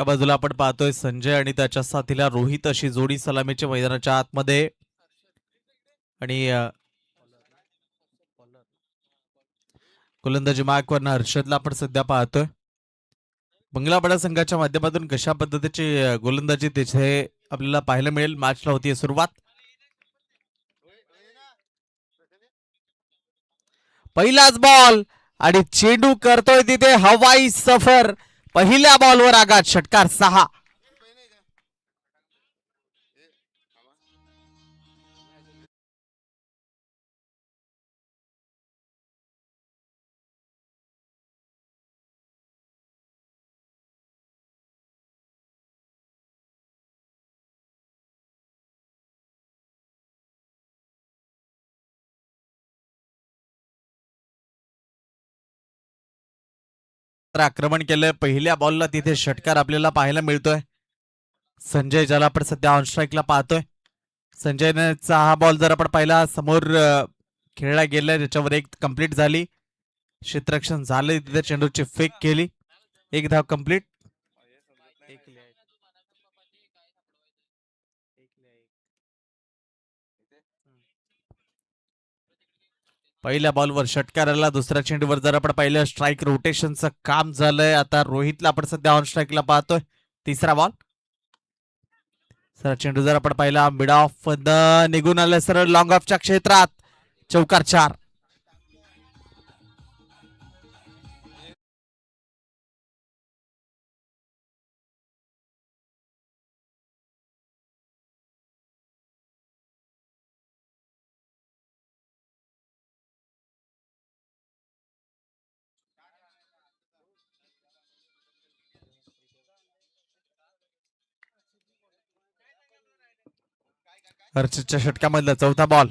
या बाजूला आपण पाहतोय संजय आणि त्याच्या साथीला रोहित अशी जोडी सलामीच्या मैदानाच्या आतमध्ये आणि गोलंदाजी मार्कवर हर्षदला आपण सध्या पाहतोय. बंगलापाडा संघाच्या माध्यमातून कशा पद्धतीची गोलंदाजी तिथे आपल्याला पाहायला मिळेल. मॅचला होतीये सुरुवात. पहिलाच बॉल आणि चेंडू करतोय तिथे हवाई सफर. पहिल्या बॉलवर आघात, षटकार 6. आक्रमण केलंय पहिल्या बॉलला तिथे षटकार आपल्याला पाहायला मिळतोय. संजय ज्याला आपण सध्या ऑन स्ट्राईकला पाहतोय. संजयने हा बॉल जर आपण पाहिला समोर खेळला गेलाय त्याच्यावर एक कंप्लीट झाली. क्षेत्ररक्षण झालं तिथे चेंडूची फेक केली. एक धाव कंप्लीट. पहिल्या बॉलवर षटकाराला दुसऱ्या चेंडूवर जर आपण पाहिलं स्ट्राईक रोटेशनचं काम झालंय. आता रोहितला आपण सध्या ऑन स्ट्राईकला पाहतोय. तिसरा बॉल. सर चेंडू जर आपण पाहिला मिड ऑफ निघून आलं सर लॉंग ऑफच्या क्षेत्रात. चौकार 4. हर्षदच्या षटकामधला चौथा बॉल.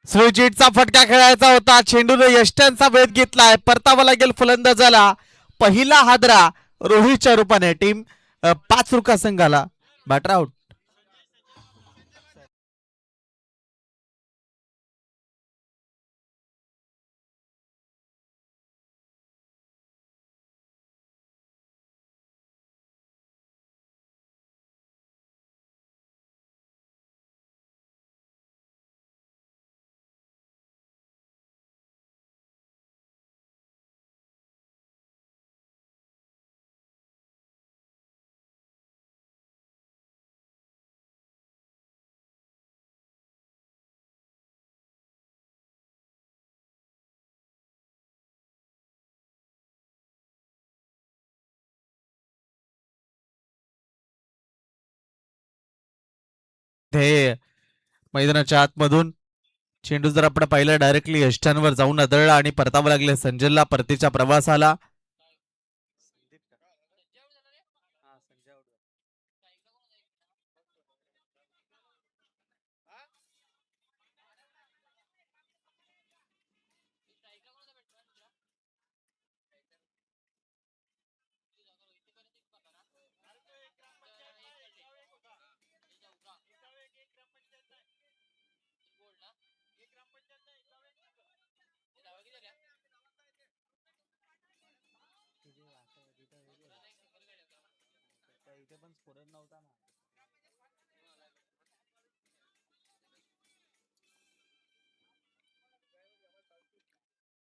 सुजितचा फटका खेळायचा होता. चेंडूने यष्ट्यांचा वेध घेतलाय. परतावा लागेल फलंदाजाला. पहिला हादरा रोहितच्या रूपाने. टीम 5 रुका संघाला. Batter out. मैदानाच्या आतमधून चेंडू जर आपण पाहिलं डायरेक्टली यष्टांवर जाऊन आदळला आणि परतावं लागले संजयला परतीच्या प्रवासाला.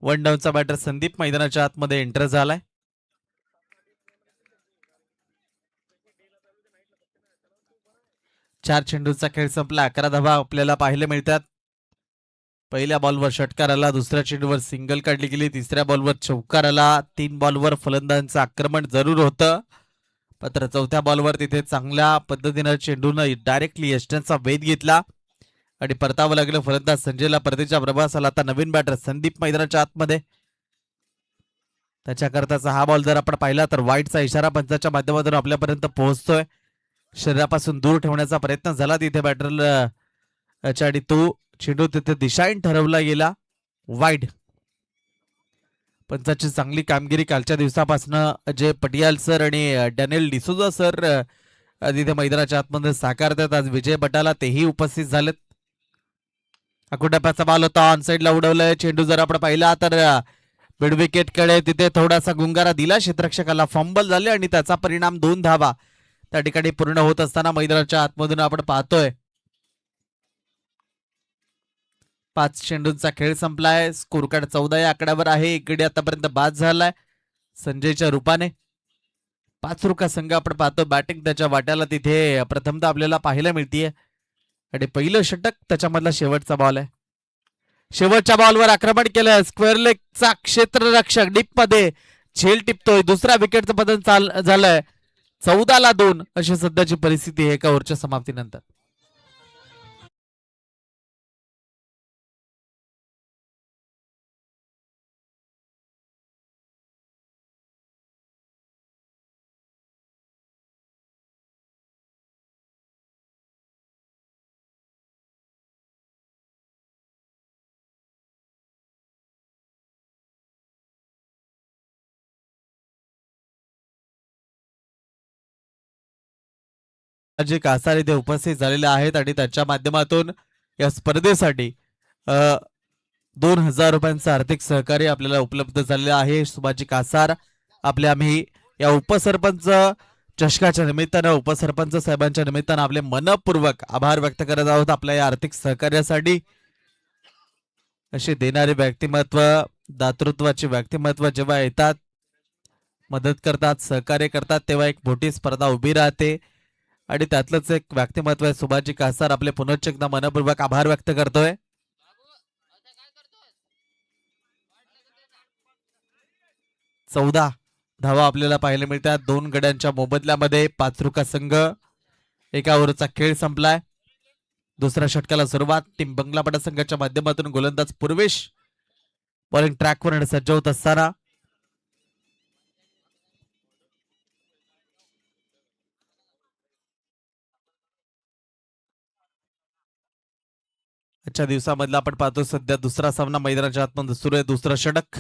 वन डाऊनचा बॅटर संदीप मैदानाच्या आतमध्ये एंटर झालाय. चार चेंडूचा खेळ संपला. 11 धावा आपल्याला पाहायला मिळतात. पहिल्या बॉलवर षटकार आला. दुसऱ्या चेंडूवर सिंगल काढली गेली. तिसऱ्या बॉलवर चौकार आला. 3 बॉलवर फलंदाजांचं आक्रमण जरूर होतं. मात्र चौथ्या बॉलवर तिथे चांगल्या पद्धतीनं चेंडूनं डायरेक्टली यष्ट्यांचा वेध घेतला आणि परतावं लागलं फलंदाज संजयला परतीच्या प्रवासाला. आता नवीन बॅटर संदीप मैदानाच्या आतमध्ये. त्याच्याकरताचा हा बॉल जर आपण पाहिला तर वाईटचा इशारा पंचाच्या माध्यमातून आपल्यापर्यंत पोहोचतोय. शरीरापासून दूर ठेवण्याचा प्रयत्न झाला तिथे बॅटरला आणि तो चेंडू तिथे दिशाहीन ठरवला गेला. वाईड. पंचाची चांगली कामगिरी कालच्या दिवसापासून अजय पटियाल सर आणि डॅनियल डिसोजा सर तिथे मैदानाच्या आतमध्ये साकारतात. आज विजय बटाला तेही उपस्थित झालेत. अकुटप्याचा बॉल होता ऑन साईडला उडवलाय. चेंडू जर आपण पाहिला तर मिड विकेट कडे तिथे थोडासा गुंगारा दिला क्षेत्ररक्षकाला, फंबल झाले आणि त्याचा परिणाम 2 धावा त्या ठिकाणी पूर्ण होत असताना मैदानाच्या आतमधून आपण पाहतोय 5 चेंडूंचा खेळ संपलाय. स्कोर कार्ड 14 या आकड्यावर आहे. एक गडी आतापर्यंत बाद झालाय संजयच्या रूपाने. 5 रुका संघ आपण पाहतो बॅटिंग त्याच्या वाट्याला तिथे प्रथमतः आपल्याला पाहायला मिळतीये आणि पहिलं षटक त्याच्यामधला शेवटचा बॉल आहे. शेवटच्या बॉलवर आक्रमण केलं. स्क्वेअर लेगचा क्षेत्ररक्षक डीप मध्ये झेल टिपतोय. दुसऱ्या विकेटचं पतन झालंय. 14-2 अशी सध्याची परिस्थिती आहे एका ओव्हरच्या समाप्तीनंतर. जे कासार इथे उपस्थित झालेले आहेत आणि त्यांच्या माध्यमातून या स्पर्धेसाठी 2,000 रुपयांचं आर्थिक सहकार्य आपल्याला उपलब्ध झालेलं आहे. सुभाजी कासार आपल्या आम्ही या उपसरपंच चषकाच्या निमित्तानं उपसरपंच साहेबांच्या निमित्तानं आपले मनपूर्वक आभार व्यक्त करत आहोत आपल्या या आर्थिक सहकार्यासाठी. असे देणारे व्यक्तिमत्व, दातृत्वाचे व्यक्तिमत्व जेव्हा येतात, मदत करतात, सहकार्य करतात, तेव्हा एक मोठी स्पर्धा उभी राहते आणि त्यातलंच एक व्यक्तिमत्व आहे सुभाजी कासार. आपले पुनश्च एकदा मनपूर्वक आभार व्यक्त करतोय. 14 धावा आपल्याला पाहायला मिळतात 2 गड्यांच्या मोबदल्यामध्ये. 5 रुका संघ. एका ओव्हरचा खेळ संपलाय. दुसऱ्या षटकाला सुरुवात. टीम बंगलापाडा संघाच्या माध्यमातून गोलंदाज पूर्वेश बॉलिंग ट्रॅकवर सज्ज होत असताना आजच्या दिवसामधला आपण पाहतो सध्या दुसरा सामना मैदानाच्या आतमध्ये सुरू आहे. दुसरं षटक.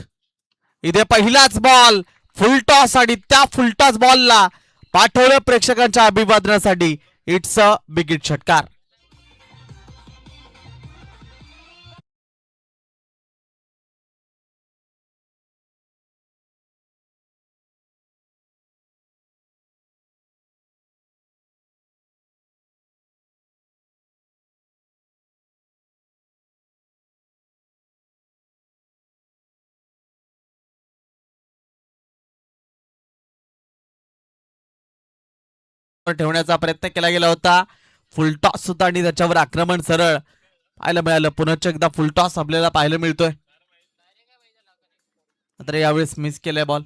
इथे पहिलाच बॉल फुलटॉस आणि त्या फुलटॉस बॉलला पाठवलं प्रेक्षकांच्या अभिवादनासाठी. इट्स अ बिग हिट षटकार. ठेवण्याचा प्रयत्न केला गेला होता. फुलटॉस होता आणि त्याच्यावर आक्रमण सरळ पाहायला मिळालं. पुनश्च एकदा फुलटॉस आपल्याला पाहायला मिळतोय. मात्र यावेळेस मिस केलाय बॉल.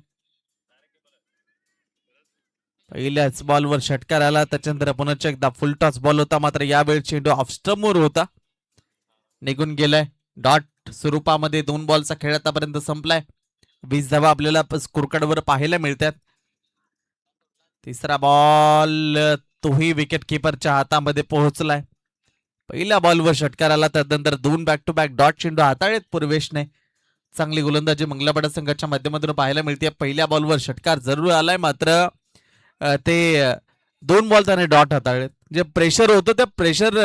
पहिल्याच बॉलवर षटकार आला. त्याच्यानंतर पुनश्च एकदा फुलटॉस बॉल होता. मात्र यावेळी चेंडू ऑफ स्टंपवर होता, निघून गेलाय. डॉट स्वरूपामध्ये 2 बॉलचा खेळ आतापर्यंत संपलाय. 20 धावा आपल्याला स्कोरकार्डवर पाहायला मिळतात. तिसरा बॉल तोही विकेट किपरच्या हातामध्ये पोहोचलाय. पहिल्या बॉलवर षटकार आला. त्यानंतर 2 बॅक टू बॅक डॉट चेंडू हाताळलेत पूर्वेशने. चांगली गोलंदाजी मंगलापाडा संघाच्या माध्यमातून पाहायला मिळते. पहिल्या बॉलवर षटकार जरूर आलाय, मात्र ते 2 बॉल त्याने डॉट हाताळलेत. जे प्रेशर होतं ते प्रेशर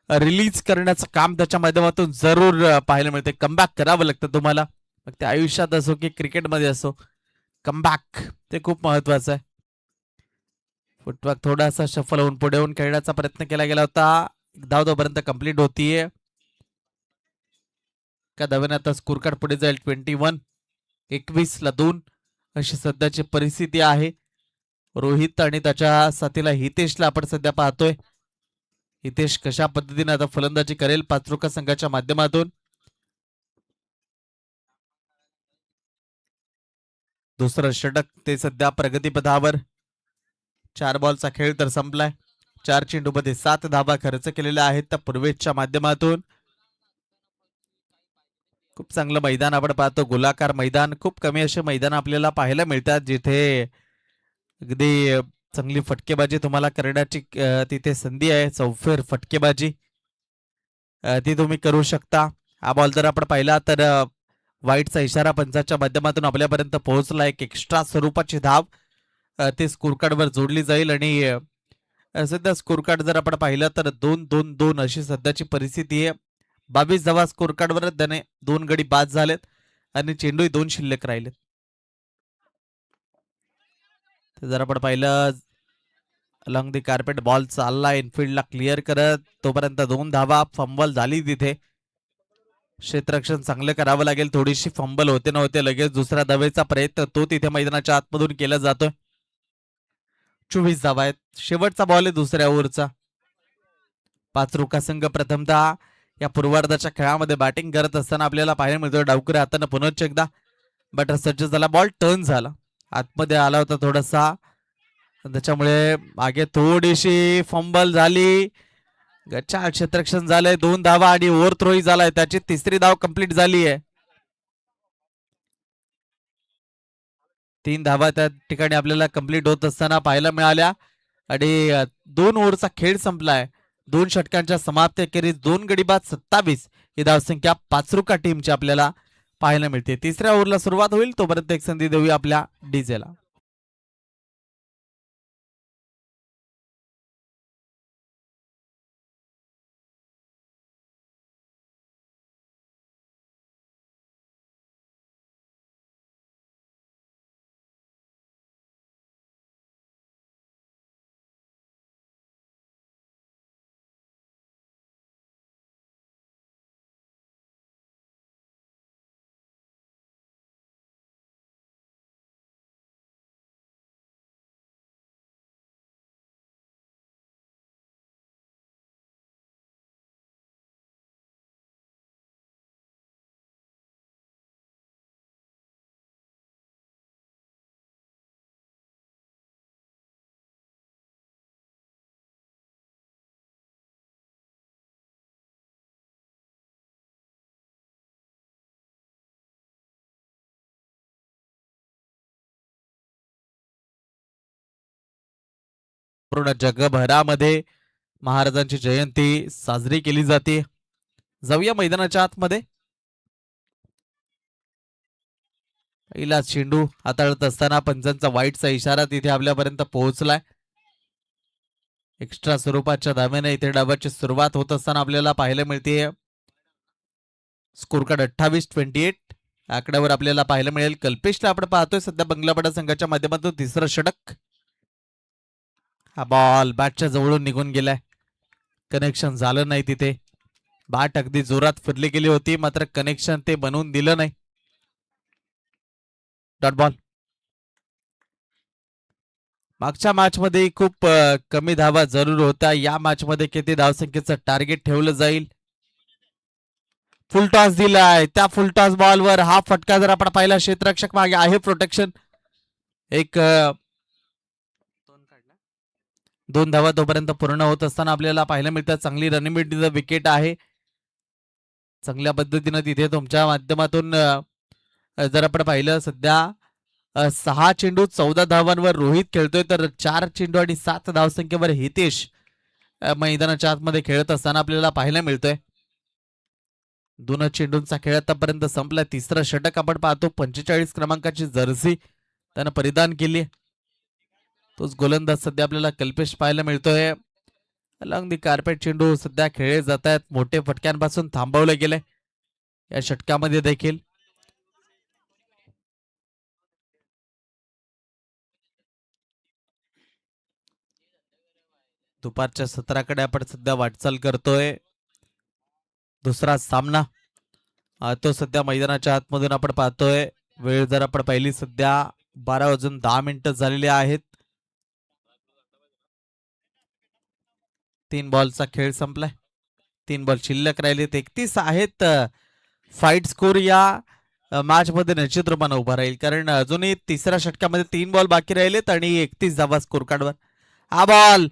रिलीज करण्याचं काम त्याच्या माध्यमातून जरूर पाहायला मिळते. कमबॅक करावं लागतं तुम्हाला, मग ते आयुष्यात असो की क्रिकेटमध्ये असो. कमबॅक ते खूप महत्वाचं आहे. फुटवर्क थोडासा शफल होऊन पुढे होऊन खेळण्याचा प्रयत्न केला गेला होता. धाव तोपर्यंत कंप्लीट होतीये. का धावेने आता स्कोर कार्ड पुढे जाईल. 21-2 अशी सध्याची परिस्थिती आहे. रोहित आणि त्याच्या साथीला हितेशला आपण सध्या पाहतोय. हितेश कशा पद्धतीने आता फलंदाजी करेल 5 रुका संघाच्या माध्यमातून. दुसरं षटक ते सध्या प्रगतीपथावर. 4 बॉलचा खेळ तर संपलाय. 4 चेंडूमध्ये 7 धावा खर्च केलेल्या आहेत त्या पूर्वेशच्या माध्यमातून. खूप चांगलं मैदान आपण पाहतो. गोलाकार मैदान. खूप कमी असे मैदान आपल्याला पाहायला मिळतात जिथे अगदी चांगली फटकेबाजी तुम्हाला करण्याची तिथे संधी आहे. चौफेर फटकेबाजी ती तुम्ही करू शकता. हा बॉल जर आपण पाहिला तर वाईटचा इशारा पंचाच्या माध्यमातून आपल्यापर्यंत पोहोचला. एक एक्स्ट्रा स्वरूपाची धाव ते स्कोर कार्डवर जोडली जाईल आणि सध्या स्कोर कार्ड जर आपण पाहिलं तर 2-2-2 अशी सध्याची परिस्थिती आहे. 22 धावा स्कोर कार्डवर त्याने 2 गडी बाद झालेत आणि चेंडूही 2 शिल्लक राहिले. तर जर आपण पाहिलं अलॉंग दी कार्पेट बॉल चालला इनफिल्डला क्लिअर करत, तोपर्यंत 2 धावा. फंबल झाली तिथे. क्षेत्ररक्षण चांगलं करावं लागेल. थोडीशी फंबल होते नव्हते, लगेच दुसऱ्या धावेचा प्रयत्न तो तिथे मैदानाच्या आतमधून केला जातोय. 24 धावा आहेत. शेवटचा बॉल आहे दुसऱ्या ओव्हरचा. पाचरुका संघ प्रथमतः या पूर्वार्धाच्या खेळामध्ये बॅटिंग करत असताना आपल्याला पाहायला मिळतोय. डावकरी हाताने पुनश्च एकदा बॅटर सज्ज झाला. बॉल टर्न झाला, आतमध्ये आला होता थोडासा, त्याच्यामुळे मागे थोडीशी फंबल झाली. गच्चा क्षेत्ररक्षण झालंय. 2 धावा आणि ओव्हर थ्रोही झालाय. त्याची तिसरी धाव कंप्लीट झाली आहे. 3 धावा त्या ठिकाणी आपल्याला कंप्लीट होत असताना पाहायला मिळाल्या आणि 2 ओव्हरचा खेळ संपलाय. 2 षटकांच्या समाप्तीखेरीज 2 गडी बाद 27 ही धावसंख्या पाचरुका टीमची आपल्याला पाहायला मिळते. तिसऱ्या ओव्हरला सुरुवात होईल, तोपर्यंत एक संधी देऊया आपल्या डीजेला. पूर्ण जगभरामध्ये महाराजांची जयंती साजरी केली जाते. जाऊया मैदानाच्या आतमध्ये. पहिला चेंडू हाताळत असताना पंचांचा वाईटचा इशारा तिथे आपल्यापर्यंत पोहोचलाय. एक्स्ट्रा स्वरूपाच्या धाव्याने इथे डावाची सुरुवात होत असताना आपल्याला पाहायला मिळते. स्कोर कार्ड 28-28 आकड्यावर आपल्याला पाहायला मिळेल. कल्पेशला आपण पाहतोय सध्या बंगलापाडा संघाच्या माध्यमातून तिसरं षटक. हा बॉल बॅटच्या जवळून निघून गेलाय. कनेक्शन झालं नाही तिथे. बॅट अगदी जोरात फिरली गेली होती, मात्र कनेक्शन ते बनवून दिलं नाही. Dot ball. मागच्या मॅच मध्ये खूप कमी धावा जरूर होत्या. या मॅच मध्ये किती धावसंख्येचं टार्गेट ठेवलं जाईल? फुलटॉस दिलाय. त्या फुलटॉस बॉलवर हा फटका जर आपण पाहिला, क्षेत्ररक्षक मागे आहे, प्रोटेक्शन. एक 2 धावा तोपर्यंत पूर्ण होत असताना आपल्याला पाहायला मिळतात. चांगली रनिंग विकेट आहे. चांगल्या पद्धतीनं तिथे तुमच्या माध्यमातून जर आपण पाहिलं सध्या 6 चेंडू 14 धावांवर रोहित खेळतोय, तर 4 चेंडू आणि 7 धावसंख्येवर हितेश मैदानाच्या आतमध्ये खेळत असताना आपल्याला पाहायला मिळतोय. 2 चेंडूंचा खेळ आतापर्यंत संपला. तिसरं षटक आपण पाहतो. 45 क्रमांकाची जर्सी त्यानं परिधान केली. तोच गोलंदाज सध्या आपल्याला कल्पेश पाहायला मिळतोय. अलॉंग दी कार्पेट चेंडू सध्या खेळले जात आहेत. मोठे फटक्यांपासून थांबवले गेले या षटकामध्ये देखील. दुपारच्या सत्राकडे आपण सध्या वाटचाल करतोय. दुसरा सामना तो सध्या मैदानाच्या आतमधून आपण पाहतोय. वेळ जर आपण पाहिली सध्या 12:10 झालेले आहेत. 3 बॉलचा खेळ संपलाय. 3 बॉल शिल्लक राहिलेत. 31 आहेत. फाईट स्कोर या मॅच मध्ये निश्चित रूपाने उभा राहील, कारण अजूनही तिसऱ्या षटकामध्ये 3 बॉल बाकी राहिलेत आणि 31 धावा स्कोर कार्डवर. हा बॉल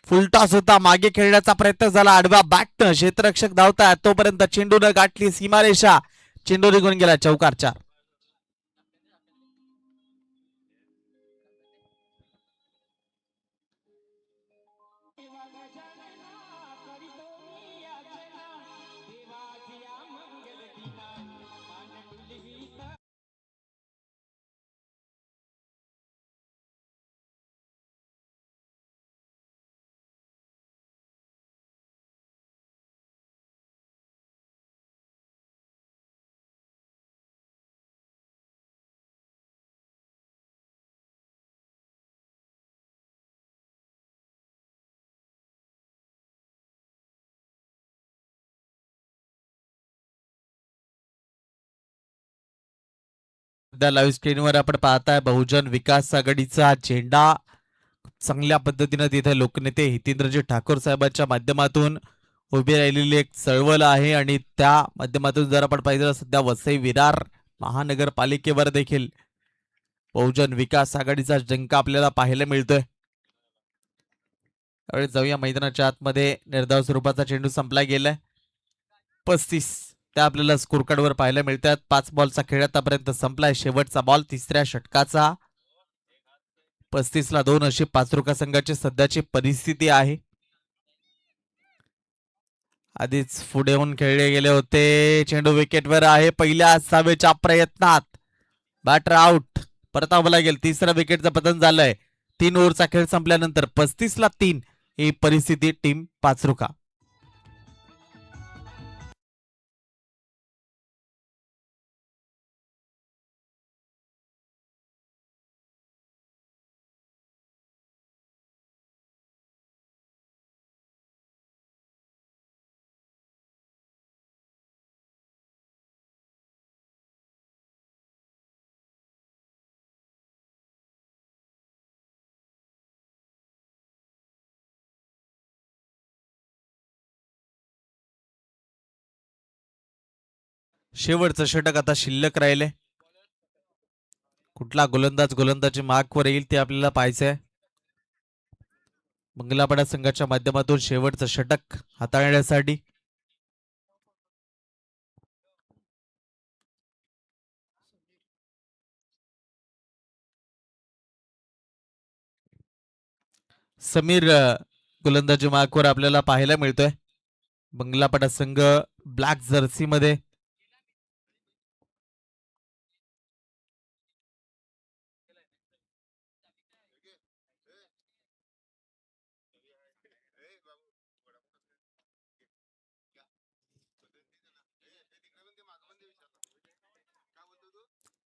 फुलटॉस होता. मागे खेळण्याचा प्रयत्न झाला. आडव्या बॅटनं क्षेत्ररक्षक धावतात, तोपर्यंत चेंडूनं गाठली सीमारेषा. चेंडू निघून गेला. चौकार 4. सध्या लाईव्ह स्क्रीनवर आपण पाहताय बहुजन विकास आघाडीचा झेंडा चांगल्या पद्धतीने तिथे लोकनेते हितेंद्रजी ठाकूर साहेबांच्या माध्यमातून उभी राहिलेली एक चळवळ आहे आणि त्या माध्यमातून जर आपण पाहिलं सध्या वसई विरार महानगरपालिकेवर देखील बहुजन विकास आघाडीचा डंका आपल्याला पाहायला मिळतोय. त्यावेळी जाऊया मैदानाच्या आतमध्ये. निर्धाव स्वरूपाचा चेंडू संपला गेलाय. 35 त्या आपल्याला स्कोर कार्डवर पाहायला मिळतात. 5 बॉलचा खेळ आतापर्यंत संपलाय. शेवटचा बॉल तिसऱ्या षटकाचा. 35ला 2 अशी पाचरुका संघाची सध्याची परिस्थिती आहे. आधीच पुढे होऊन खेळले गेले होते. चेंडू विकेटवर आहे. पहिल्या सावेच्या प्रयत्नात बॅटर आउट. परतावं लागेल. तिसऱ्या विकेटचं पतन झालंय. 3 ओव्हरचा खेळ संपल्यानंतर 35ला 3 ही परिस्थिती टीम पाचरुका. शेवटचं षटक आता शिल्लक राहिले. कुठला गोलंदाज गोलंदाजी मार्कवर येईल ते आपल्याला पाहायचंय. मंगलापाडा संघाच्या माध्यमातून शेवटचं षटक हाताळण्यासाठी समीर गोलंदाजी मार्कवर आपल्याला पाहायला मिळतोय. बंगलापाडा संघ ब्लॅक जर्सी मध्ये.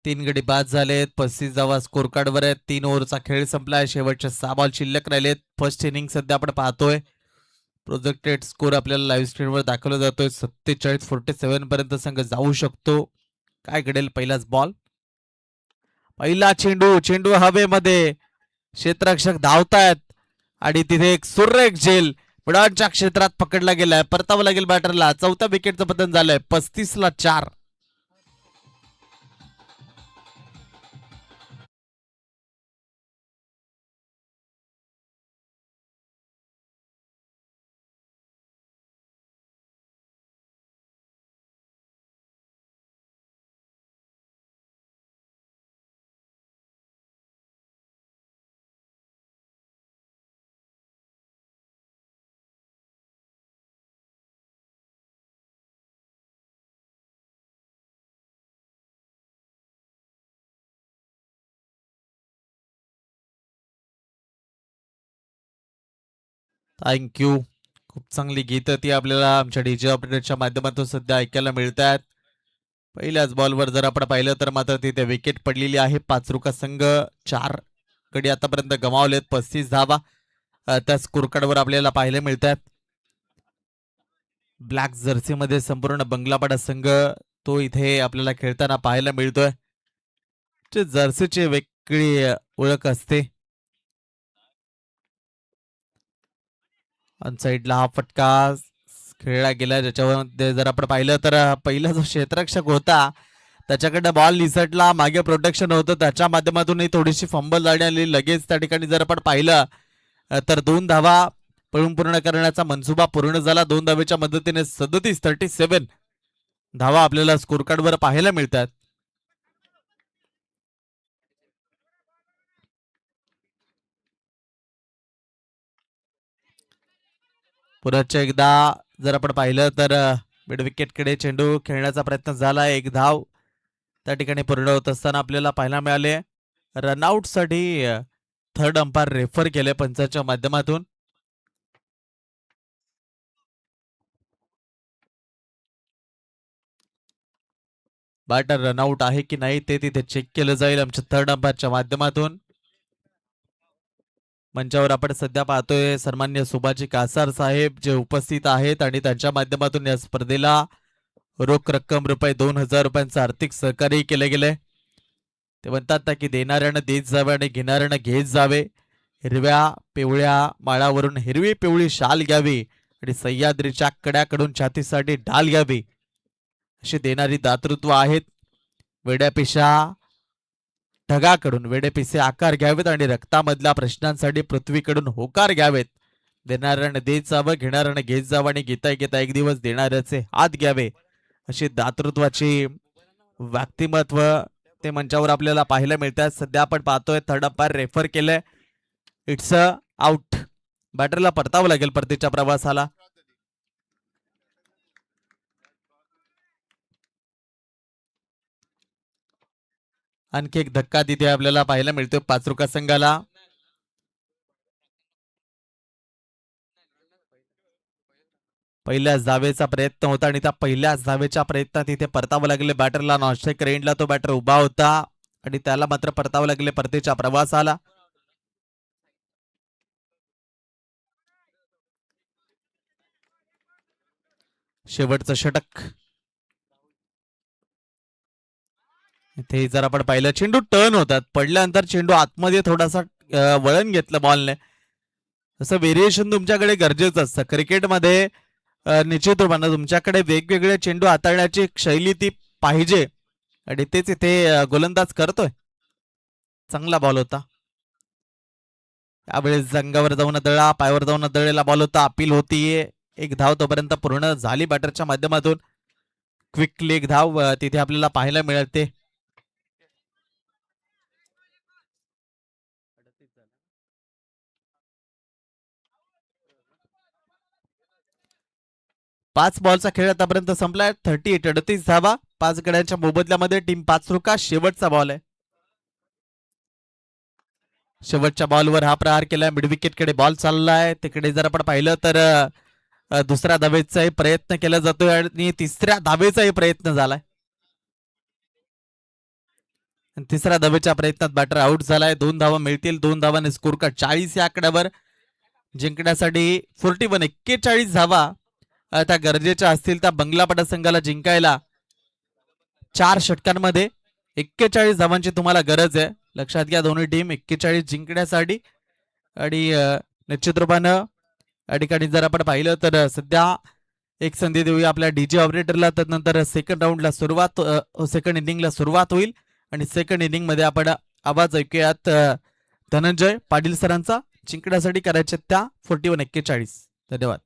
तीन गडी बाद झालेत. 35 धावा स्कोर कार्डवर आहेत. 3 ओव्हरचा खेळ संपलाय. शेवटचे 6 बॉल शिल्लक राहिलेत. फर्स्ट इनिंग सध्या आपण पाहतोय. प्रोजेक्टेड स्कोर आपल्याला लाईव्ह स्क्रीनवर दाखवला जातोय. 47-47 पर्यंत संघ जाऊ शकतो. काय घडेल? पहिलाच बॉल. पहिला चेंडू. चेंडू हवेमध्ये. क्षेत्ररक्षक धावतायत आणि तिथे एक सुरेख झेल पुढांच्या क्षेत्रात पकडला गेलाय. परतावं लागेल बॅटरला. चौथ्या विकेटचं पतन झालंय. 35ला 4. थँक्यू. खूप चांगली गीतं ती आपल्याला आमच्या डीजे ऑपरेटरच्या माध्यमातून सध्या ऐकायला मिळत आहेत. पहिल्याच बॉलवर जर आपण पाहिलं तर मात्र तिथे विकेट पडलेली आहे. पाचरुका संघ 4 गडी आतापर्यंत गमावलेत. 35 धावा त्या स्कोर कार्डवर आपल्याला पाहायला मिळतात. ब्लॅक जर्सी मध्ये संपूर्ण बंगलापाडा संघ तो इथे आपल्याला खेळताना पाहायला मिळतोय. जर्सीची वेगळी ओळख असते. साईडला हा फटका खेळला गेला ज्याच्यामध्ये जर आपण पाहिलं तर पहिला जो क्षेत्ररक्षक होता त्याच्याकडे बॉल निसटला. मागे प्रोटेक्शन होतं. त्याच्या माध्यमातूनही थोडीशी फंबल झाली आली. लगेच त्या ठिकाणी जर आपण पाहिलं तर 2 धावा पळून पूर्ण करण्याचा मनसुबा पूर्ण झाला. 2 धावेच्या मदतीने 37 धावा आपल्याला स्कोर कार्डवर पाहायला मिळतात. पुन्हा एकदा जर आपण पाहिलं तर मिड विकेटकडे चेंडू खेळण्याचा प्रयत्न झाला. 1 धाव त्या ठिकाणी पूर्ण होत असताना आपल्याला पाहायला मिळाले. रनआउट साठी थर्ड अंपायर रेफर केले पंचाच्या माध्यमातून. बॅटर रनआउट आहे की नाही ते तिथे चेक केलं जाईल आमच्या थर्ड अंपायरच्या माध्यमातून. मंचावर आपण सध्या पाहतोय सन्मान्य सुभाजी कासार साहेब जे उपस्थित आहेत आणि त्यांच्या माध्यमातून या स्पर्धेला रोख रक्कम ₹2000 आर्थिक सहकार्य केले गेले. ते म्हणतात ना की देणाऱ्यानं देत जावे आणि घेणाऱ्यानं घेत जावे. हिरव्या पिवळ्या माळावरून हिरवी पिवळी शाल घ्यावी आणि सह्याद्रीच्या कड्याकडून छातीसाठी ढाल घ्यावी, अशी देणारी दातृत्व आहेत. वेड्यापेशा ढगाकडून वेडेपिसे आकार घ्यावेत आणि रक्तामधल्या प्रश्नांसाठी पृथ्वीकडून होकार घ्यावेत. देणाऱ्याने देत जावं, घेणाऱ्याने घेत जावं आणि घेता घेता एक दिवस देणाऱ्याचे हात घ्यावे, अशी दातृत्वाची व्यक्तिमत्व ते मंचावर आपल्याला पाहायला मिळतात. सध्या आपण पाहतोय थर्ड अंपायर रेफर केलंय, इट्स अ आउट. बॅटरला परतावं लागेल परतीच्या प्रवासाला. आणखी एक धक्का तिथे आपल्याला पाहायला मिळतोय पाचरुका संघाला. पहिल्याच धावेचा प्रयत्न होता आणि त्या पहिल्याच धावेच्या प्रयत्नात तिथे परतावं लागले बॅटरला. नॉनस्ट्राईक रेंजला तो बॅटर उभा होता आणि त्याला मात्र परतावं लागले परतीच्या प्रवासाला. शेवटचं षटक. इथे जर आपण पाहिलं चेंडू टर्न होतात, पडल्यानंतर चेंडू आतमध्ये थोडासा वळण घेतलं बॉलने. तसं व्हेरिएशन तुमच्याकडे गरजेचं असतं क्रिकेटमध्ये. निश्चित रूपानं तुमच्याकडे वेगवेगळे चेंडू हाताळण्याची शैली ती पाहिजे आणि तेच इथे गोलंदाज करतोय. चांगला बॉल होता. यावेळेस अंगावर जाऊन दळा, पायावर जाऊन दळलेला बॉल होता. अपील होतीये. एक धाव तोपर्यंत पूर्ण झाली बॅटरच्या माध्यमातून. क्विकली एक धाव तिथे आपल्याला पाहायला मिळते. पाच बॉलचा खेळ आतापर्यंत संपलाय. 38 धावा 5 गड्यांच्या मोबदल्यामध्ये टीम पाचरुका. शेवटचा बॉल आहे. शेवटच्या बॉलवर हा प्रहार केलाय. मिड विकेटकडे बॉल चाललाय. तिकडे जर आपण पाहिलं तर दुसऱ्या धावेचाही प्रयत्न केला जातोय आणि तिसऱ्या धावेचाही प्रयत्न झालाय. तिसऱ्या धावेच्या प्रयत्नात बॅटर आउट झालाय. 2 धावा मिळतील. 2 धावांनी स्कोर कार्ड 40 या आकड्यावर जिंकण्यासाठी 41 धावा त्या गरजेच्या असतील. त्या बंगलापाडा संघाला जिंकायला 4 षटकांमध्ये 41 धावांची तुम्हाला गरज आहे. लक्षात घ्या दोन्ही टीम 41 जिंकण्यासाठी. आणि निश्चित रूपानं या ठिकाणी जर आपण पाहिलं तर सध्या एक संधी देऊया आपल्या डीजे ऑपरेटरला. त्यानंतर सेकंड राऊंडला सुरुवात, सेकंड इनिंगला सुरुवात होईल आणि सेकंड इनिंग मध्ये आपण आवाज ऐकूयात धनंजय पाटील सरांचा. जिंकण्यासाठी करायचे त्या 41-41. धन्यवाद.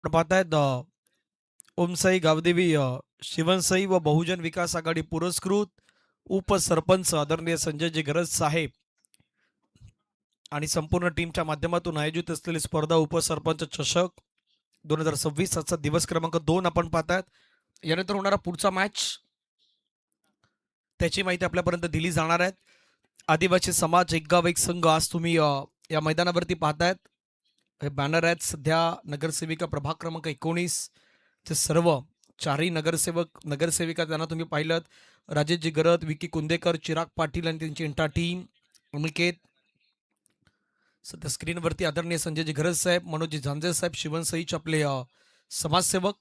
पाहतायत ओमसाई गावदेवी शिवनसाई व बहुजन विकास आघाडी पुरस्कृत उपसरपंच आदरणीय संजयजी गरज साहेब आणि संपूर्ण टीमच्या माध्यमातून आयोजित असलेली स्पर्धा उपसरपंच चषक 2026 चा दिवस क्रमांक 2 आपण पाहतात. यानंतर होणारा पुढचा मॅच त्याची माहिती आपल्यापर्यंत दिली जाणार आहे. आदिवासी समाज एक गाव एक संघ आज तुम्ही या मैदानावरती पाहतायत. हे बॅनर आहेत. सध्या नगरसेविका प्रभाग क्रमांक 19 चे सर्व चारही नगरसेवक नगरसेविका त्यांना तुम्ही पाहिलं. राजेशजी गरत, विकी कुंदेकर, चिराग पाटील आणि त्यांची इंटा टीम, अनिकेत. सध्या स्क्रीनवरती आदरणीय संजयजी गरज साहेब, मनोजी झांजे साहेब, शिवनसईचे आपले समाजसेवक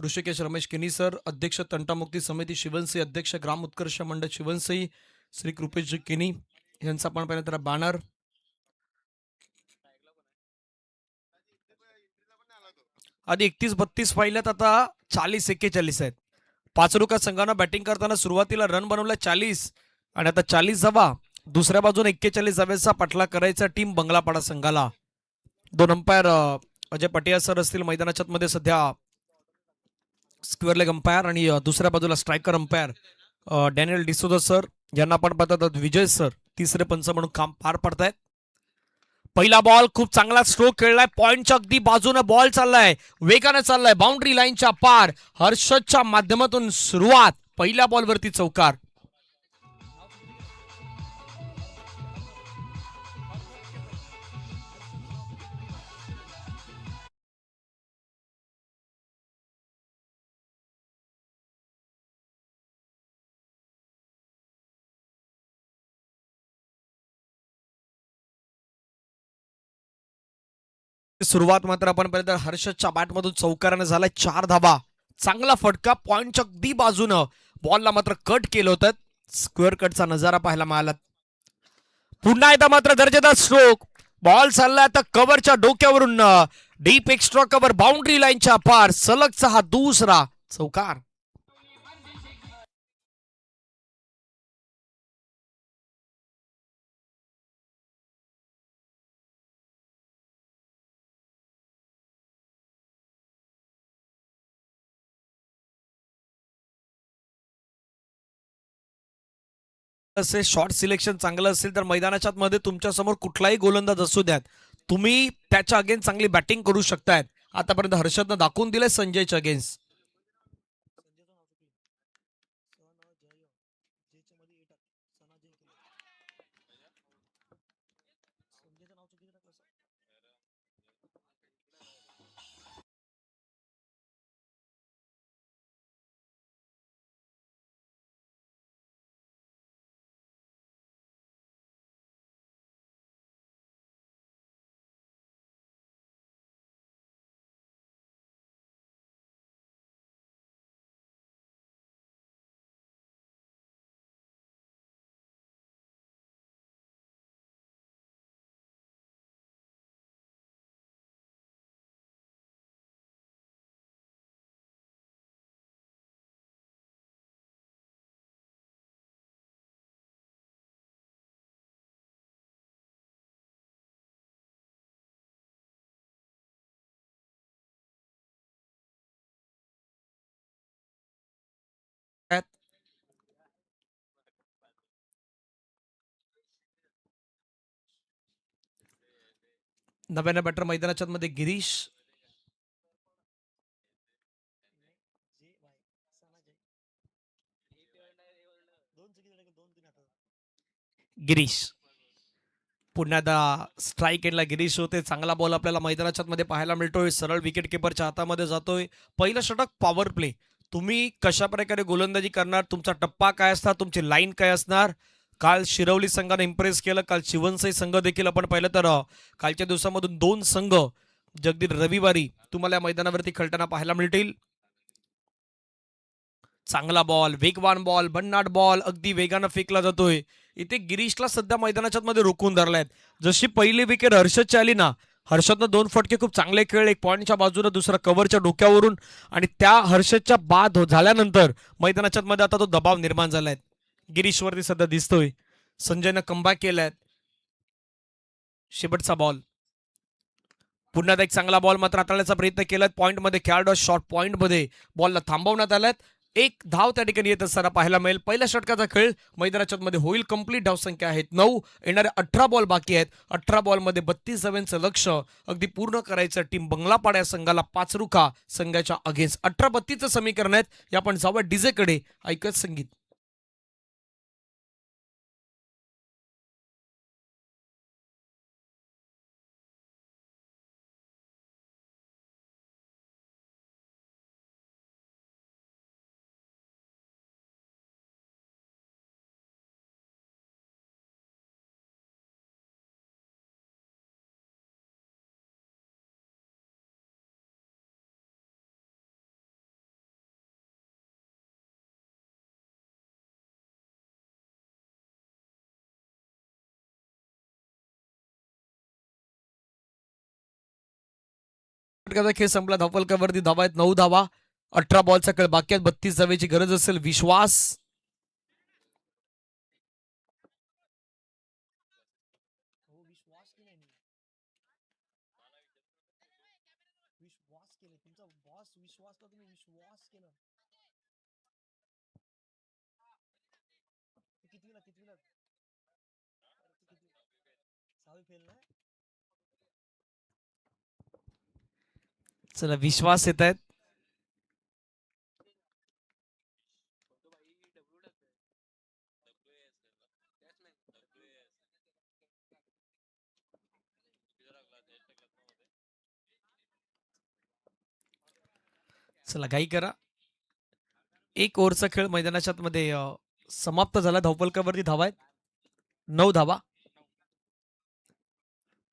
ऋषिकेश रमेश केनी सर, अध्यक्ष तंटामुक्ती समिती शिवनसई, अध्यक्ष ग्राम उत्कर्ष मंडळ शिवनसई श्री कृपेशजी केनी यांचा आपण पाहिलं तर बॅनर. आधी 31-32 पाहिल्यात, आता 40-41 आहेत. पाचरुका संघानं बॅटिंग करताना सुरुवातीला रन बनवला 40 आणि आता 40 धावा. दुसऱ्या बाजूने 41 धावेचा पाठलाग करायचा टीम बंगलापाडा संघाला. दोन अंपायर अजय पटिया सर असतील मैदानाच्या मध्ये सध्या स्क्वेअर लेग अंपायर, आणि दुसऱ्या बाजूला striker umpire Daniel D'Souza sir यांना आपण पाहतात विजय सर तिसरे पंच म्हणून काम पार पडतायत. पहिला बॉल खूप चांगला स्ट्रोक खेळलाय. पॉइंटच्या अगदी बाजूने बॉल चाललाय, वेगाने चाललाय, बाउंड्री लाईनच्या पार. हर्षदच्या माध्यमातून सुरुवात, पहिल्या बॉलवरती चौकार. सुरुवात मात्र आपण पाहिलं तर हर्षदच्या बॅटमधून चौकाराने झालाय 4 धावा. चांगला फटका पॉइंटच्या अगदी बाजूनं. बॉलला मात्र कट केलं होतं. स्क्वेअर कटचा नजारा पाहायला मिळाला. पुन्हा एकदा मात्र दर्जेदार स्ट्रोक. बॉल चाललाय आता कव्हरच्या डोक्यावरून, डीप एक्स्ट्रा कव्हर, बाउंड्री लाईनच्या पार. सलगचा हा दुसरा चौकार. असे शॉर्ट सिलेक्शन चांगलं असेल तर मैदानाच्या मध्ये तुमच्या समोर कुठलाही गोलंदाज असू द्यात, तुम्ही त्याच्या अगेन्स्ट चांगली बॅटिंग करू शकतायत. आतापर्यंत हर्षदनं दाखवून दिलंय संजयच्या अगेन्स्ट. नव्यानं बॅटर मैदानाच्या मध्ये गिरीश. गिरीश पुन्हा स्ट्राईक एंडला गिरीश होते. चांगला बॉल आपल्याला मैदानाच्या मध्ये पाहायला मिळतोय. सरळ विकेट किपरच्या हातामध्ये जातोय. पहिलं षटक पॉवर प्ले. तुम्ही कशा प्रकारे गोलंदाजी करणार, तुमचा टप्पा काय असणार, तुमची लाईन काय असणार. काल शिरवली संघाने इम्प्रेस केलं. काल शिवनसई संघ देखील आपण पाहिलं तर कालच्या दिवसामधून 2 संघ जगदी रविवारी तुम्हाला या मैदानावरती खेळताना पाहायला मिळतील. चांगला बॉल, वेगवान बॉल, भन्नाट बॉल, अगदी वेगानं फेकला जातोय. इथे गिरीशला सध्या मैदानाच्या मध्ये रोखून धरलाय. जशी पहिली विकेट हर्षदची आली ना, हर्षदनं 2 फटके खूप चांगले खेळले. एक पॉईंटच्या बाजूने, दुसरा कव्हरच्या डोक्यावरून, आणि त्या हर्षदच्या बाद झाल्यानंतर मैदानाच्या मध्ये आता तो दबाव निर्माण झालाय. गिरीशवरती सध्या दिसतोय. संजयनं कमबॅक केलाय. शेवटचा बॉल. पुन्हा एकदा एक चांगला बॉल मात्र हाताळण्याचा प्रयत्न केला. पॉईंटमध्ये खेळाडू शॉर्ट पॉईंटमध्ये बॉलला थांबवण्यात आल्यात. एक धाव त्या ठिकाणी येत असताना पाहायला मिळेल. पहिल्या षटकाचा खेळ मैदानाच्या मध्ये होईल कंप्लीट. धावसंख्या आहेत 9. येणारे 18 बॉल बाकी आहेत. 18 बॉलमध्ये 32 धावांचं लक्ष अगदी पूर्ण करायचं. टीम बंगलापाडा या संघाला पाचरुखा संघाच्या अगेन्स्ट 18-32चं समीकरण आहेत. या आपण जाऊया डीजेकडे ऐकत संगीत. षटकाचा खेळ संपला. धावफलकावरती धावा आहेत 9 धावा. 18 बॉलचा खेळ बाकी आहेत. 32 धावेची गरज असेल. विश्वास चला विश्वास येत आहेत. चला घाई करा. एक ओव्हरचा खेळ मैदानाच्या मध्ये समाप्त झाला. धावफलकावरती धावा आहेत 9 धावा.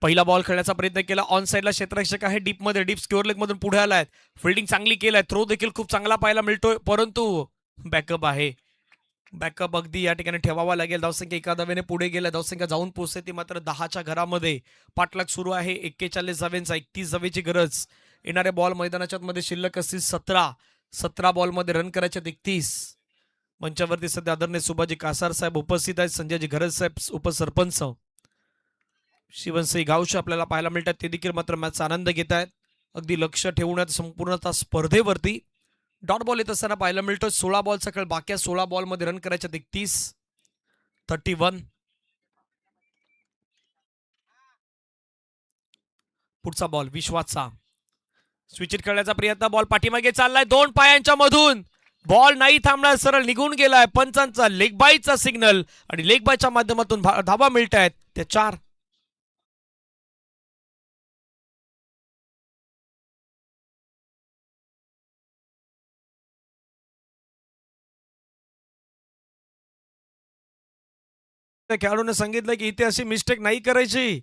पहिला बॉल खेळण्याचा प्रयत्न केला. ऑन साईडला क्षेत्ररक्षक आहे. डीप स्क्युअर लेग मधून पुढे आलाय. फिल्डिंग चांगली केलाय. थ्रो देखील खूप चांगला पाहायला मिळतोय. परंतु बॅकअप आहे. बॅकअप अगदी या ठिकाणी ठेवावा लागेल. धावसंख्या एका धावेने पुढे गेल्या. धावसंख्या जाऊन पोहोचते ती मात्र 10च्या घरामध्ये. पाठलाग सुरू आहे. 41 धावेंचा. 31 धावेची गरज. येणारे बॉल मैदानाच्या मध्ये शिल्लक असतील 17 बॉलमध्ये रन करायचे 31. मंचावरती सध्या आदरणीय सुभाजी कासार साहेब उपस्थित आहेत. संजयजी घरज साहेब उपसरपंच शिवनसिंह गावचे आपल्याला पाहायला मिळतात. ते देखील मात्र मॅचचा आनंद घेत आहेत. अगदी लक्ष ठेवण्यात संपूर्णतः स्पर्धेवरती. डॉट बॉल येत असताना पाहायला मिळतो. 16 बॉलचा खेळ बाकी आहे. 16 बॉलमध्ये रन करायच्या 31. पुढचा बॉल विश्वासचा. स्विचिट खेळण्याचा प्रयत्न. बॉल पाठीमागे चाललाय 2 पायांच्या मधून. बॉल नाही थांबणार. सरळ निघून गेलाय. पंचांचा लेग बायचा सिग्नल आणि लेग बायच्या माध्यमातून धावा मिळत आहेत. त्या 4. खेळाडूने सांगितलं की इथे अशी मिस्टेक नाही करायची.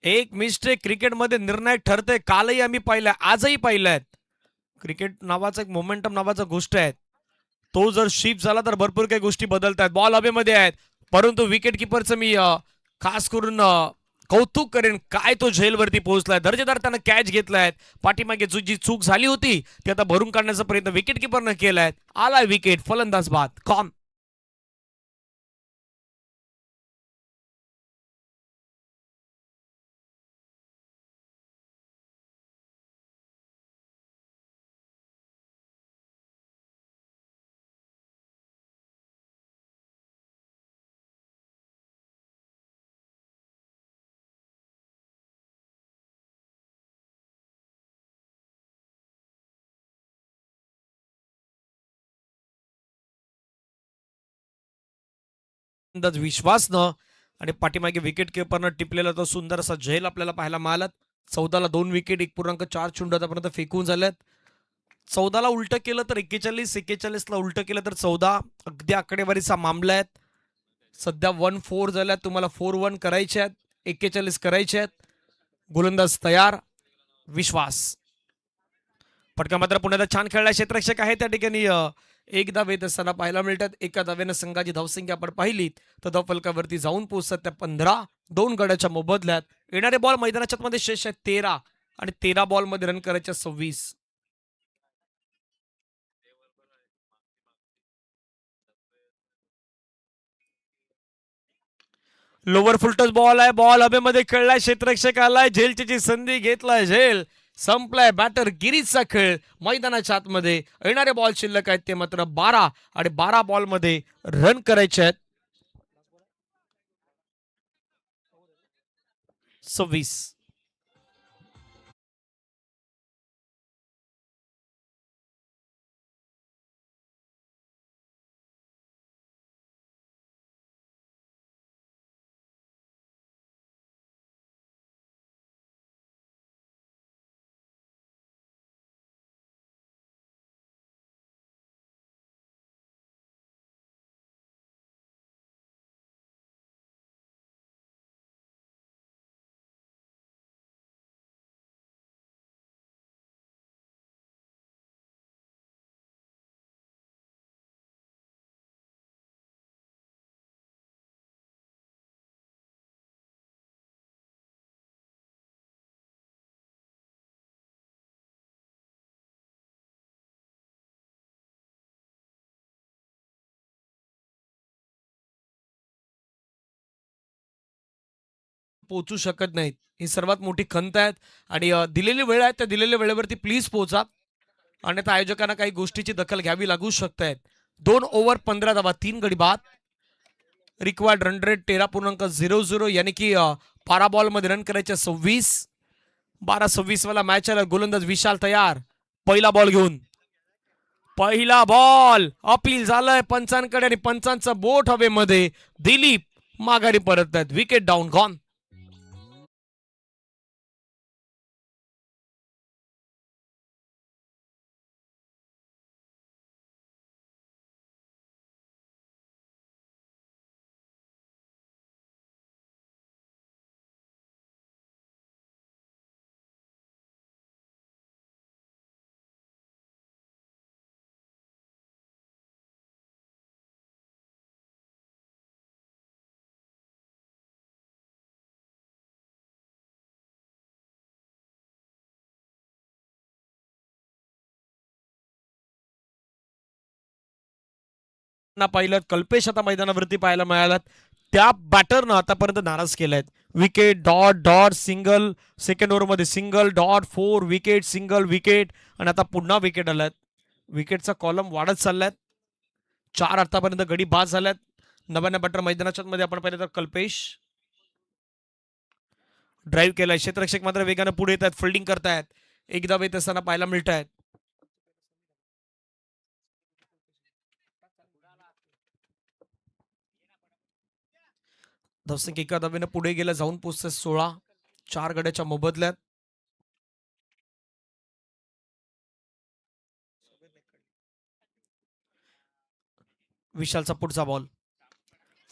एक मिस्टेक क्रिकेटमध्ये निर्णायक ठरते. कालही आम्ही पाहिलाय, आजही पाहिलाय. क्रिकेट नावाचा एक मोमेंटम नावाचा गोष्ट आहे. तो जर शिफ्ट झाला तर भरपूर काही गोष्टी बदलतात. बॉल हवेमध्ये आहेत. परंतु विकेट किपरचं मी खास करून कौतुक करेन. काय तो झेलवरती पोहोचलाय. दर्जेदार त्यानं कॅच घेतलाय. पाठीमागे जी चूक झाली होती ती आता भरून काढण्याचा प्रयत्न विकेट किपरनं केलाय. आलाय विकेट. फलंदाज बाद. कॉन. विश्वासनं आणि पाठीमागे विकेट किपरनं टिपलेला तो सुंदर असा झेल आपल्याला पाहायला मिळाला. 14ला 2 विकेट 1.4 चुंड आतापर्यंत फेकून झाल्यात. 14ला उलट केलं तर 41ला उलट केलं तर 14. अगदी आकडेवारीचा मामला आहे. सध्या 1-4 झाल्यात. तुम्हाला 4-1 करायचे आहेत. 41 करायचे आहेत. गोलंदाज तयार. विश्वास. फटका मात्र पुण्याला छान खेळला. क्षेत्ररक्षक आहे त्या ठिकाणी एक धाव येत असताना पाहायला मिळतात. एका धावेनं संघाची धावसंख्या आपण पाहिली तर धावफलकावरती जाऊन पोहोचतात त्या 15. 2 गड्याच्या मोबदल्यात. येणारे बॉल मैदानाच्या मध्ये शेष आहेत 13 आणि 13 बॉलमध्ये रन करायच्या 26. लोवर फुलटच बॉल आहे. बॉल हवेमध्ये खेळलाय. क्षेत्ररक्षक आलाय. झेलची संधी घेतलाय झेल. संपलाय बॅटर गिरीजचा खेळ. मैदानाच्या आतमध्ये येणारे बॉल शिल्लक आहेत ते मात्र 12 आणि 12 बॉलमध्ये रन करायचे आहेत 26. पोहोचू शकत नाहीत. ही सर्वात मोठी खंत आहे आणि दिलेली वेळ आहे त्या दिलेल्या वेळेवरती प्लीज पोहोचा. अन्यथा आयोजकांना काही गोष्टीची दखल घ्यावी लागू शकतायत. 2 ओव्हर 15 धावा 3 गडी बाद. रिक्वायर्ड रन रेट 13.00 यानी की 12 बॉलमध्ये रन करायचे 26. 12-26 वाला मॅच आला. गोलंदाज विशाल तयार. पहिला बॉल घेऊन. पहिला बॉल अपील झालंय पंचांकडे आणि पंचांचं बोट हवेमध्ये. दिलीप माघारी परत आहेत. Wicket down gone. ना पाहिलं कल्पेश आता मैदानावरती पाहायला मिळालात. त्या बॅटरनं आतापर्यंत नाराज केलाय. Wicket dot dot single. Second ओव्हरमध्ये single dot 4 wicket single wicket आणि आता पुन्हा विकेट आल्यात. विकेटचा कॉलम वाढत चाललाय. 4 आतापर्यंत गडी बाद झाल्यात. नव्यानं बॅटर मैदानाच्या मध्ये आपण पाहिलं तर कल्पेश ड्राईव्ह केलाय. क्षेत्ररक्षक मात्र वेगानं पुढे येत आहेत. फिल्डिंग करतायत. एकदा वेत असताना पाहायला मिळत आहेत. धवसंख एका धावेनं पुढे गेला. जाऊन पोचते 16. 4 गड्याच्या मोबदल्यात. विशालचा पुढचा बॉल.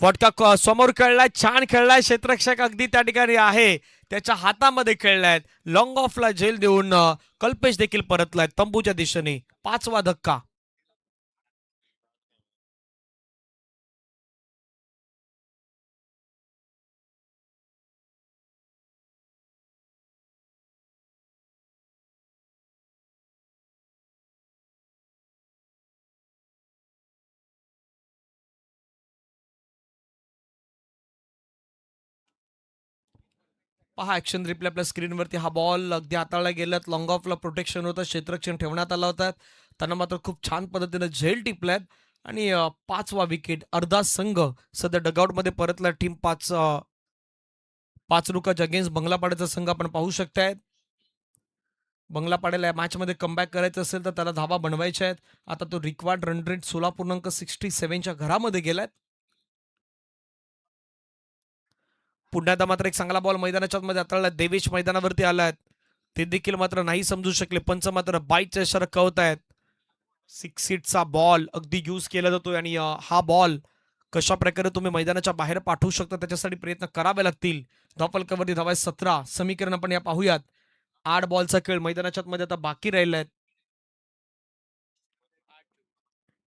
फटका समोर खेळलाय. छान खेळलाय. क्षेत्ररक्षक अगदी त्या ठिकाणी आहे. त्याच्या हातामध्ये खेळलाय. लॉंग ऑफला झेल देऊन कल्पेश देखील परतलाय तंबूच्या दिशेने. 5वा धक्का. पहा ऍक्शन रिप्ले आपल्या स्क्रीनवरती. हा बॉल अगदी हाताळला गेलात. लॉंग ऑफला प्रोटेक्शन होतं. क्षेत्ररक्षण ठेवण्यात आलं होतं. त्यांना मात्र खूप छान पद्धतीने झेल टिपल्यात आणि 5वा विकेट. अर्धा संघ सध्या डगआउटमध्ये परतला. टीम 5 रुकाच्या अगेन्स्ट बंगलापाड्याचा संघ आपण पाहू शकताय. बंगलापाड्याला या मॅचमध्ये कमबॅक करायचं असेल तर त्याला धावा बनवायच्या आहेत. आता तो रिक्वायर्ड रन रेट 16.67च्या घरामध्ये गेलाय. पुन्हा एकदा मात्र एक चांगला बॉल मैदानाच्या मध्ये हाताळला. देवेश मैदानावरती आलाय. ते देखील मात्र नाही समजू शकले. पंच मात्र बाईटच्या इशारा कळवतायत. 6 सीटचा बॉल अगदी यूज केला जातोय आणि हा बॉल कशा प्रकारे तुम्ही मैदानाच्या बाहेर पाठवू शकता त्याच्यासाठी प्रयत्न करावे लागतील. धावफलकावरती धावा 17. समीकरण आपण या पाहूयात. 8 बॉलचा खेळ मैदानाच्या मध्ये आता बाकी राहिलाय.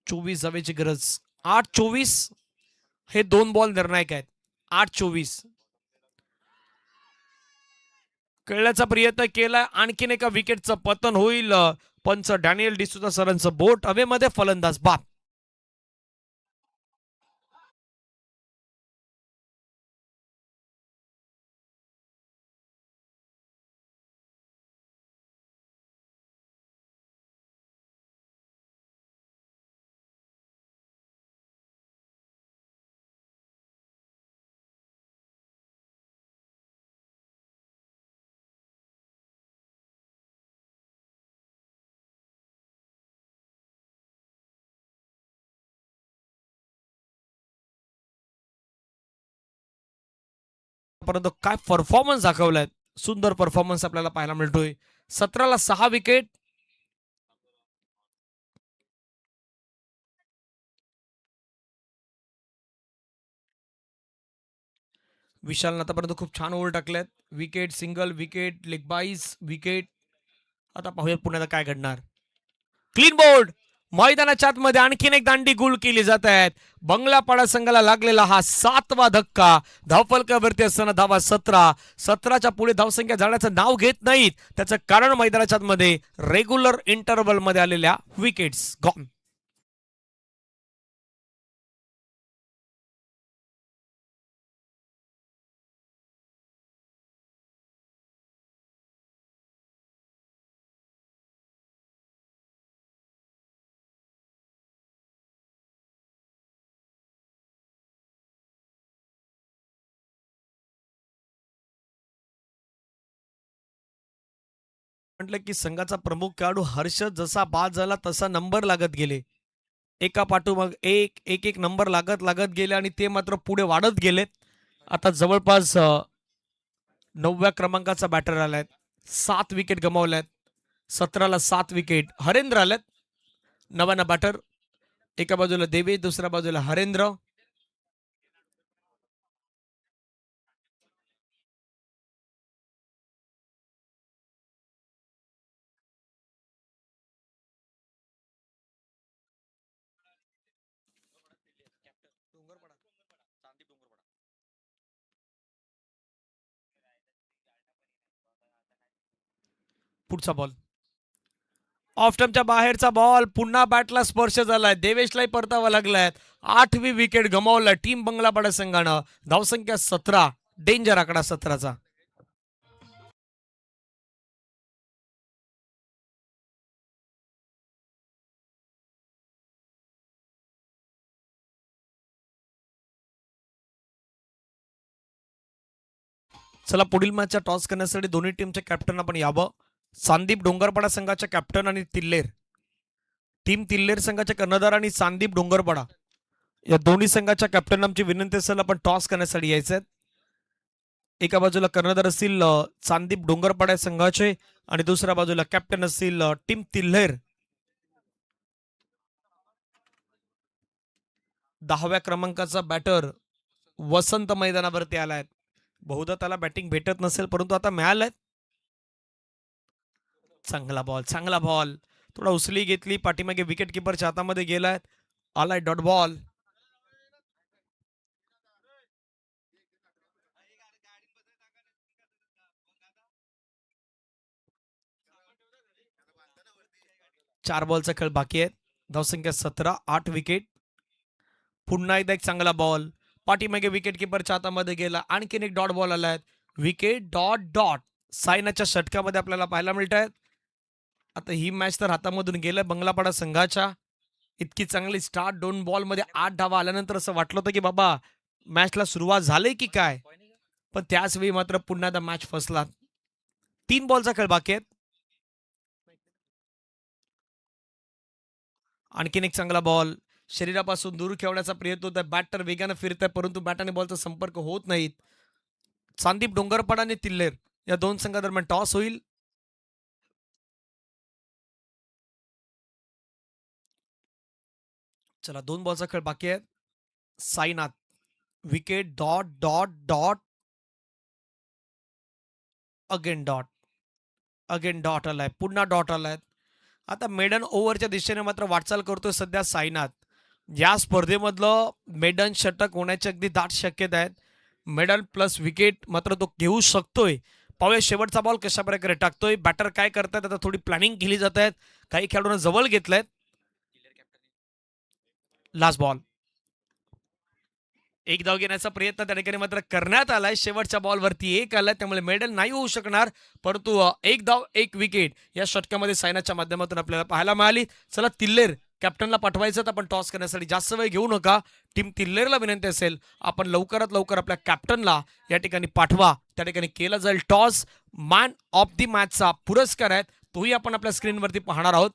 24 धावेची गरज. 8-24 हे 2 बॉल निर्णायक आहेत. 8-24 खेळण्याचा प्रयत्न केलाय. आणखीन एका विकेटचं पतन होईल. पंच डॅनियल डिसूजा सरांचं बोट हवेमध्ये. फलंदाज बाद. आतापर्यंत काय परफॉर्मन्स दाखवलाय, सुंदर परफॉर्मन्स आपल्याला पाहायला मिळतोय. 17ला 6 विकेट. विशालनं आतापर्यंत खूप छान ओव्हर टाकल्यात. Wicket, single, wicket, leg byes, wicket. आता पाहूयात पुण्याला काय घडणार. Clean bowled. मैदानाच्या आतमध्ये आणखीन एक दांडी गुल केली जात आहेत. बंगलापाडा संघाला लागलेला हा 7वा धक्का. धावफलकावरती असताना धावा 17. 17च्या पुढे धावसंख्या जाण्याचं नाव घेत नाहीत. त्याचं कारण मैदानाच्या आतमध्ये रेग्युलर इंटरव्हल मध्ये आलेल्या विकेट्स गॉन. म्हटलं की संघाचा प्रमुख खेळाडू हर्षद जसा बाद झाला तसा नंबर लागत गेले. एका पाठोमाग एक एक एक नंबर लागत लागत गेले आणि ते मात्र पुढे वाढत गेलेत. आता जवळपास 9व्या क्रमांकाचा बॅटर आलाय. 7 विकेट गमावल्यात. 17ला 7 विकेट. हरेंद्र आल्यात नव्यानं बॅटर. एका बाजूला देवेश, दुसऱ्या बाजूला हरेंद्र. पुढचा बॉल ऑफ स्टंपच्या बाहेरचा बॉल. पुन्हा बॅटला स्पर्श झालाय. देवेशलाही परतावा लागलाय. 8वी विकेट गमावलाय टीम बंगलापाडा संघानं. धावसंख्या 17. डेंजर आकडा 17चा. चला पुढील मॅचचा टॉस करण्यासाठी दोन्ही टीमच्या कॅप्टन आपण यावं. संदीप डोंगरपाडा संघाच्या कॅप्टन आणि तिल्लेर. टीम तिल्लेर संघाचे कर्णधार आणि संदीप डोंगरपाडा या दोन्ही संघाच्या कॅप्टन आमची विनंती असेल आपण टॉस करण्यासाठी यायचे. एका बाजूला कर्णधार असतील संदीप डोंगरपाडा संघाचे आणि दुसऱ्या बाजूला कॅप्टन असतील टीम तिल्हेर. 10व्या क्रमांकाचा बॅटर वसंत मैदानावरती आलाय. बहुधा त्याला बॅटिंग भेटत नसेल परंतु आता मिळालंय. चांगला बॉल, चांगला बॉल. थोडा उचली घेतली. पाठीमागे विकेट किपरच्या हातामध्ये गेलाय. आलाय डॉट बॉल. चार बॉलचा खेळ बाकी आहे. धावसंख्या 17. 8 विकेट. पुन्हा एकदा एक चांगला बॉल. पाठीमागे विकेट किपरच्या हातामध्ये गेला. आणखीन एक डॉट बॉल आलाय. Wicket dot dot. सायनाच्या षटकामध्ये आपल्याला पाहायला मिळत आहेत. आता ही मॅच तर हातामधून गेलं बंगलापाडा संघाच्या. इतकी चांगली स्टार्ट 2 बॉल मध्ये 8 धावा आल्यानंतर असं वाटलं होतं की बाबा मॅचला सुरुवात झाली की काय, पण त्याच वेळी मात्र पुन्हा एकदा मॅच फसला. 3 बॉलचा खेळ बाकी आहे. आणखीन एक चांगला बॉल. शरीरापासून दूर ठेवण्याचा प्रयत्न होत आहे. बॅटर वेगानं फिरत आहे परंतु बॅट आणि बॉलचा संपर्क होत नाहीत. संदीप डोंगरपाडा आणि तिल्लेर या दोन संघादरम्यान टॉस होईल. चला 2 बॉलचा खेळ बाकी आहे. Sainath. Wicket dot dot dot. Again dot. Again dot आलाय. पुन्हा डॉट आलाय. आता मेडन ओव्हरच्या दिशेने मात्र वाटचाल करतोय सध्या साईनाथ. या स्पर्धेमधलं मेडन षटक होण्याची अगदी दाट शक्यता आहेत. मेडन प्लस विकेट मात्र तो घेऊ शकतोय. पाहूया शेवटचा बॉल कशा प्रकारे टाकतोय. बॅटर काय करतायत आता थोडी प्लॅनिंग केली जात आहेत. काही खेळाडूंना जवळ घेतलंय. Last ball. एक धाव घेण्याचा प्रयत्न त्या ठिकाणी मात्र करण्यात आलाय. शेवटच्या बॉलवरती एक आलाय त्यामुळे मेडल नाही होऊ शकणार. परंतु एक धाव एक विकेट या षटकामध्ये सायनाच्या माध्यमातून आपल्याला पाहायला मिळाली. चला तिल्लेर कॅप्टनला पाठवायचं तर आपण टॉस करण्यासाठी जास्त वेळ घेऊ नका. टीम तिल्लेरला विनंती असेल आपण लवकरात लवकर आपल्या कॅप्टनला या ठिकाणी पाठवा. त्या ठिकाणी केला जाईल टॉस. मॅन ऑफ दी मॅचचा पुरस्कार आहे तोही आपण आपल्या स्क्रीनवरती पाहणार आहोत.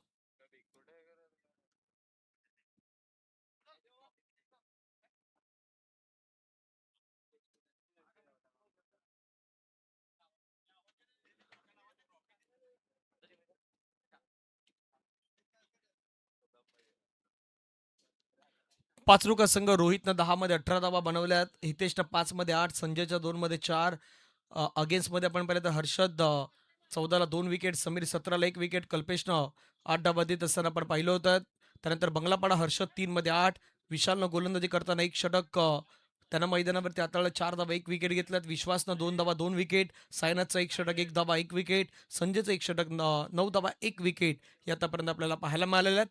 पाचरुका संघ रोहितनं 10 मध्ये 18 धावा बनवल्यात, हितेशनं 5 मध्ये 8, संजयच्या 2 मध्ये 4, अगेन्स्टमध्ये आपण पाहिलं तर हर्षद 14ला 2 विकेट, समीर 17ला 1 विकेट, कल्पेशनं 8 धावा देत असताना आपण पाहिलं होतं. त्यानंतर बंगलापाडा हर्षद 3 मध्ये 8, विशालनं गोलंदाजी करताना 1 षटक त्यानं मैदानावरती हाताळलं, 4 धावा 1 विकेट घेतल्यात. विश्वासनं 2 धावा 2 विकेट, सायनाथचं 1 षटक 1 धावा 1 विकेट, संजयचं 1 षटक 9 धावा 1 विकेट हे आतापर्यंत आपल्याला पाहायला मिळालेलं आहे.